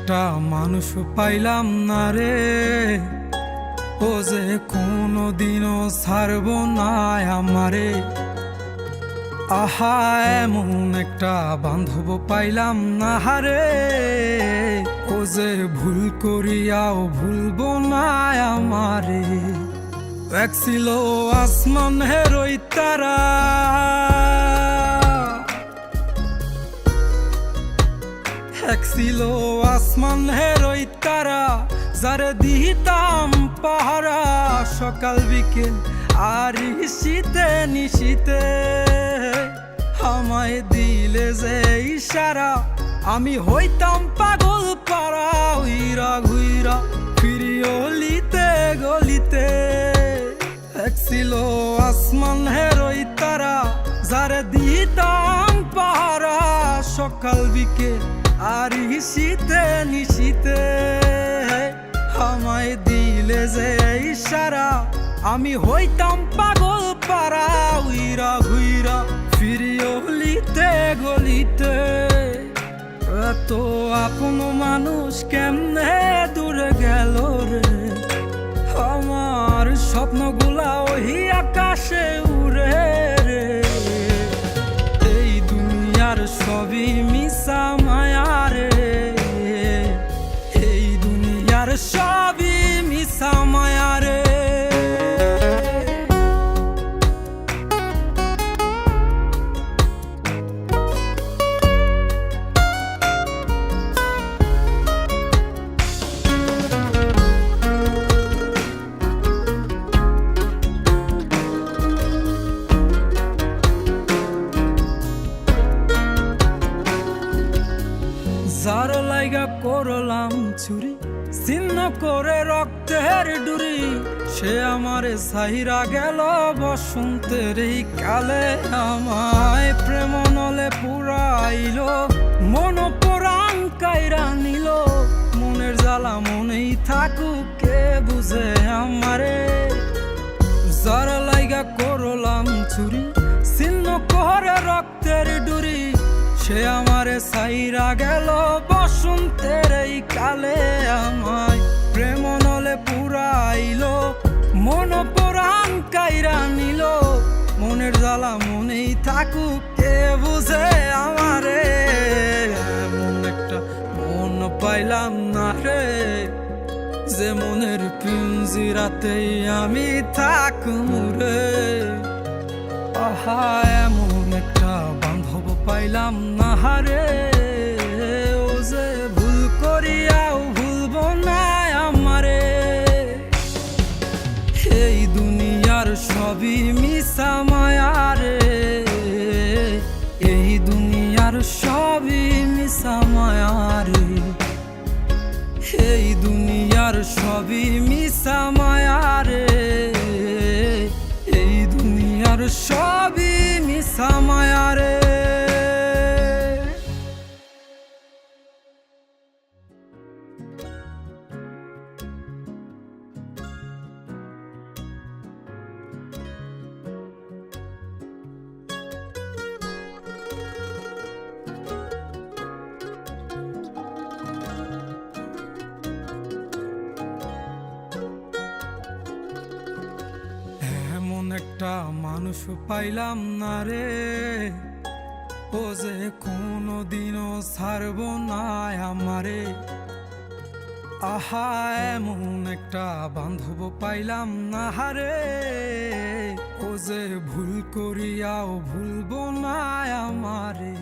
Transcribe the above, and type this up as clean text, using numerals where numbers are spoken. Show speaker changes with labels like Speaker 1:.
Speaker 1: একটা মানুষ পাইলাম না রে, ও যে কোনোদিনও ছাড়ব না আমারে। আহা, এমন একটা বান্ধব পাইলাম না রে, ও যে ভুল করিয়াও ভুলব না আমারে। এক ছিল আসমান হেরোই তারা, এক ছিল আসমান হেরোই তারা, যারে দিতাম পাহারা সকাল বিকেল আর শীতে নিশীতে। আমায় দিলে যে ইশারা, আমি হইতাম পাগল পারা, উইরা ঘুইরা ফিরি অলিতে গলিতে। এক ছিল আসমান হেরোই তারা, যারে দিতাম পাহারা সকাল বিকেল আর শীতে নিশীতে। আমায় দিলে যে ইশারা, আমি হইতাম পাগল পারা, উইরা ঘুইরা ফিরি অলিতে গলিতে। এত আপন মানুষ কেমনে দূরে গেল রে, আমার স্বপ্নগুলা ওই আকাশে উড়ে রে। এই দুনিয়ার সবই মিশা মায়া রে, এই দুনিয়ার সবই মিশা মায়া রে। যার লাইগা করলাম চুরি, ছিন্ন করে রক্তের ডুরি, সে আমারে সাহিরা গেল বসন্তের এই কালে। আমায় প্রেম নলে পুরাইল, মন পরাণ কাইরা নিল। মনের জ্বালা মনেই থাকুক, কে বুঝে আমারে। যার লাইগা করলাম চুরি, ছিন্ন করে রক্তের ডুরি, সে আমারে সাইরা গেল বসন্তের এই কালে। আমায় প্রেম নলে পুরাইল, মন পরাণ কাইরা নিল। মনের জ্বালা মনেই থাকুক, কে বুঝে আমারে। এমন একটা মন পাইলাম না রে, যে মনের পিঞ্জিরাতেই আমি থাকুম রে। আহা, এমন একটা বান্ধব পাইলাম না রে, ও যে ভুল করিয়াও ভুলব না আমারে। এই দুনিয়ার সবই মিশা মায়া রে, এই দুনিয়ার সবই মিশা মায়া রে। এই দুনিয়ার সবই মিশা মায়া রে, এই দুনিয়ার সবই মিশা মায়া রে। একটা মানুষ পাইলাম না রে, ও যে কোনোদিনও ছাড়ব না আমারে। আহা, এমন একটা বান্ধব পাইলাম না রে, ও যে ভুল করিয়াও ভুলব না আমারে।